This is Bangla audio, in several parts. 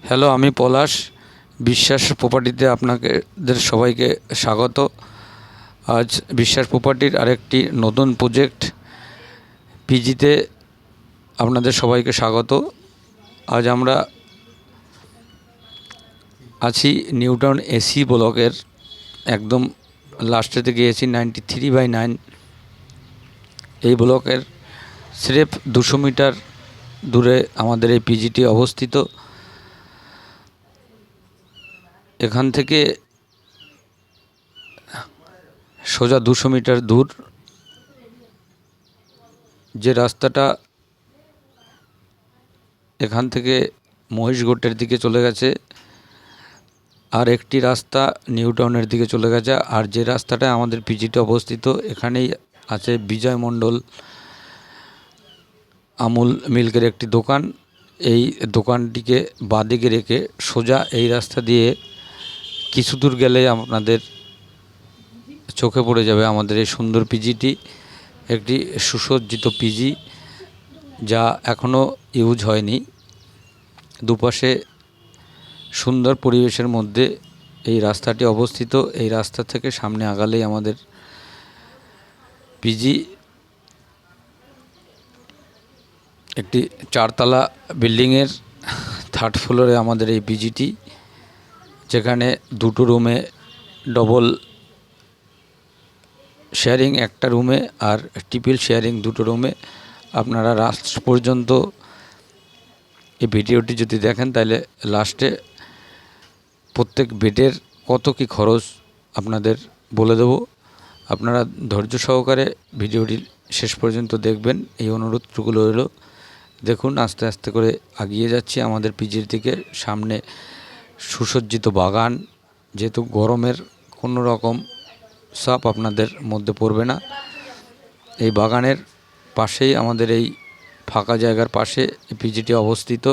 হ্যালো, আমি পলাশ বিশ্বাস প্রপার্টিতে আপনাদের সবাইকে স্বাগত। আজ বিশ্বাস প্রপার্টির আরেকটি নতুন প্রজেক্ট পিজিতে আপনাদের সবাইকে স্বাগত। আজ আমরা আছি নিউটাউন এসি ব্লকের একদম লাস্টেতে গিয়েছি 93/9। এই ব্লকের স্রেফ 200 মিটার দূরে আমাদের এই পিজিটি অবস্থিত। এখান থেকে সোজা 200 মিটার দূর যে রাস্তাটা এখান থেকে মহিষগড়ের দিকে চলে গেছে, আর একটি রাস্তা নিউটাউনের দিকে চলে গেছে। আর যে রাস্তাটা আমাদের পিজিটি অবস্থিত, এখানেই আছে বিজয় মণ্ডল আমুল মিল্কের একটি দোকান। এই দোকানটিকে বাঁদিকে রেখে সোজা এই রাস্তা দিয়ে কিছু দূর গেলে আপনাদের চোখে পড়ে যাবে আমাদের এই সুন্দর পিজিটি। একটি সুসজ্জিত পিজি যা এখনও ইউজ হয়নি। দুপাশে সুন্দর পরিবেশের মধ্যে এই রাস্তাটি অবস্থিত। এই রাস্তা থেকে সামনে আগালেই আমাদের পিজি। একটি 4তলা বিল্ডিংয়ের 3rd ফ্লোরে আমাদের এই পিজিটি, যেখানে 2টো রুমে ডবল শেয়ারিং একটা রুমে আর ট্রিপল শেয়ারিং 2টো রুমে। আপনারা লাস্ট পর্যন্ত এই ভিডিওটি যদি দেখেন তাহলে লাস্টে প্রত্যেক বেডের কত কি খরচ আপনাদের বলে দেব। আপনারা ধৈর্য সহকারে ভিডিওটি শেষ পর্যন্ত দেখবেন, এই অনুরোধটুকু রইল। দেখুন, আস্তে আস্তে করে এগিয়ে যাচ্ছি আমাদের পিজির দিকে। সামনে সুসজ্জিত বাগান, যেহেতু গরমের কোনো রকম চাপ আপনাদের মধ্যে পড়বে না। এই বাগানের পাশেই আমাদের এই ফাঁকা জায়গার পাশে পিজিটি অবস্থিত।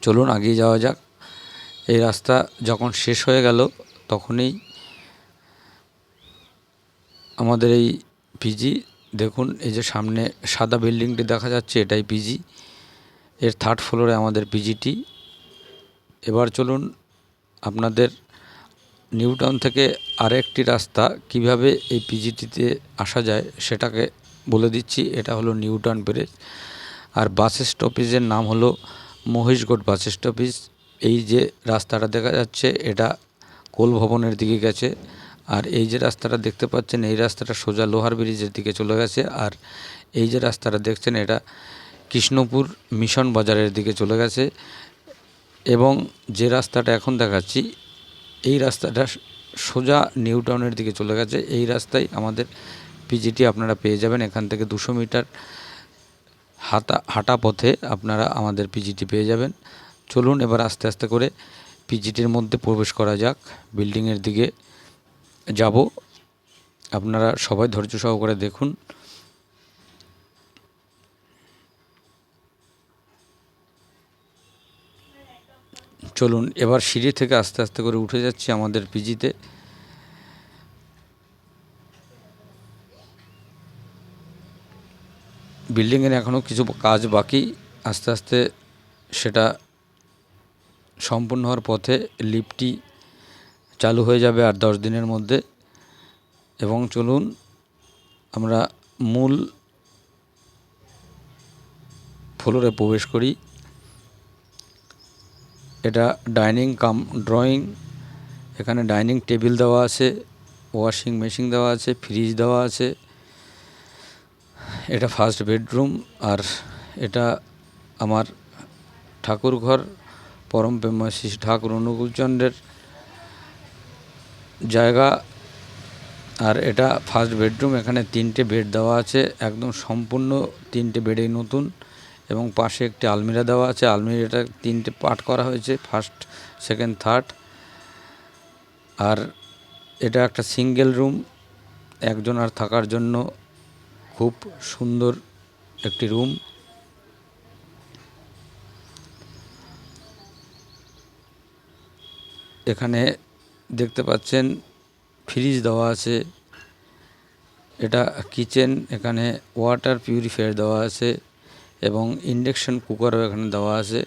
চলুন এগিয়ে যাওয়া যাক। এই রাস্তা যখন শেষ হয়ে গেল তখনই আমাদের এই পিজি। দেখুন, এই যে সামনে সাদা বিল্ডিংটি দেখা যাচ্ছে, এটাই পিজি। এর 3rd ফ্লোরে আমাদের পিজিটি। এবার চলুন আপনাদের নিউটাউন থেকে আরেকটি রাস্তা কিভাবে এই পিজিটিতে আসা যায় সেটাকে বলে দিচ্ছি। এটা হলো নিউটাউন ব্রিজ, আর বাস স্টপেজের নাম হলো মহিষগড় বাস স্টপেজ। এই যে রাস্তাটা দেখা যাচ্ছে এটা কোল ভবনের দিকে গেছে, আর এই যে রাস্তাটা দেখতে পাচ্ছেন এই রাস্তাটা সোজা লোহার ব্রিজের দিকে চলে গেছে। আর এই যে রাস্তাটা দেখছেন এটা কৃষ্ণপুর মিশন বাজারের দিকে চলে গেছে। এবং যে রাস্তাটা এখন দেখাচ্ছি এই রাস্তাটা সোজা নিউটাউনের দিকে চলে গেছে। এই রাস্তায় আমাদের পিজিটি আপনারা পেয়ে যাবেন। এখান থেকে 200 মিটার হাঁটা পথে আপনারা আমাদের পিজিটি পেয়ে যাবেন। চলুন এবার আস্তে আস্তে করে পিজিটির মধ্যে প্রবেশ করা যাক। বিল্ডিংয়ের দিকে যাব, আপনারা সবাই ধৈর্য সহকারে দেখুন। চলুন এবার সিঁড়ি থেকে আস্তে আস্তে করে উঠে যাচ্ছি আমাদের পিজিতে। বিল্ডিংয়ের এখনও কিছু কাজ বাকি, আস্তে আস্তে সেটা সম্পূর্ণ হওয়ার পথে। লিফটটি চালু হয়ে যাবে আর 10 দিনের মধ্যে। এবং চলুন আমরা মূল ফ্লোরে প্রবেশ করি। এটা ডাইনিং কাম ড্রয়িং। এখানে ডাইনিং টেবিল দেওয়া আছে, ওয়াশিং মেশিন দেওয়া আছে, ফ্রিজ দেওয়া আছে। এটা 1st বেডরুম, আর এটা আমার ঠাকুর ঘর, পরম প্রেমাশিস ঠাকুর অনুকূলচন্দ্রের জায়গা। আর এটা 1st বেডরুম। এখানে 3টে বেড দেওয়া আছে, একদম সম্পূর্ণ 3টে বেডেই নতুন। এবং পাশে একটি আলমিরা দেওয়া আছে। আলমিরাটা 3টে পার্ট করা হয়েছে, 1st, 2nd, 3rd। আর এটা একটা সিঙ্গেল রুম, একজন আর থাকার জন্য খুব সুন্দর একটি রুম। এখানে দেখতে পাচ্ছেন ফ্রিজ দেওয়া আছে। এটা কিচেন, এখানে ওয়াটার পিউরিফায়ার দেওয়া আছে এবং ইন্ডাকশন কুকারও এখানে দেওয়া আছে।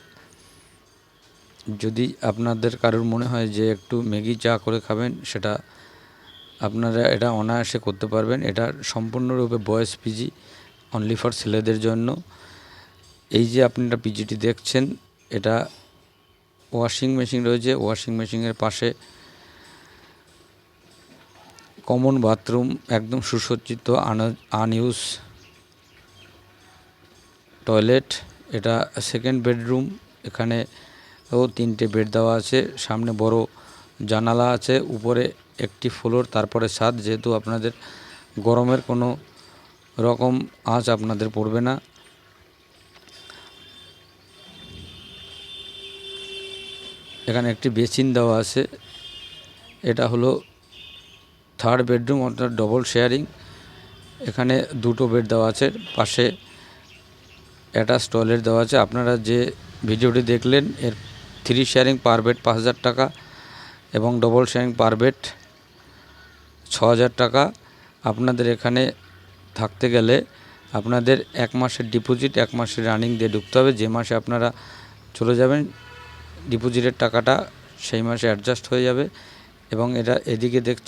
যদি আপনাদের কারোর মনে হয় যে একটু ম্যাগি চা করে খাবেন, সেটা আপনারা এটা অনায়াসে করতে পারবেন। এটা সম্পূর্ণরূপে বয়েজ পিজি, অনলি ফর ছেলেদের জন্য। এই যে আপনারা পিজিটি দেখছেন, এটা ওয়াশিং মেশিন রয়েছে। ওয়াশিং মেশিনের পাশে কমন বাথরুম, একদম সুসজ্জিত আনইউজ টয়লেট। এটা সেকেন্ড বেডরুম। এখানেও 3টে বেড দেওয়া আছে। সামনে বড় জানালা আছে। উপরে একটি ফ্লোর, তারপরে ছাদ, যেহেতু আপনাদের গরমের কোনো রকম আঁচ আপনাদের পড়বে না। এখানে একটি বেসিন দেওয়া আছে। এটা হলো থার্ড বেডরুম, অর্থাৎ ডবল শেয়ারিং। এখানে 2টো বেড দেওয়া আছে, পাশে অ্যাটাচ টয়লেট দেওয়া আছে। আপনারা যে ভিডিওটি দেখলেন, এর 3 শেয়ারিং পার বেড 5,000 টাকা এবং ডবল শেয়ারিং পার বেড 6,000 টাকা। আপনাদের এখানে থাকতে গেলে আপনাদের 1 মাসের ডিপোজিট, 1 মাসের রানিং দিয়ে ঢুকতে হবে। যে মাসে আপনারা চলে যাবেন, ডিপোজিটের টাকাটা সেই মাসে অ্যাডজাস্ট হয়ে যাবে। এবং এটা এদিকে দেখছেন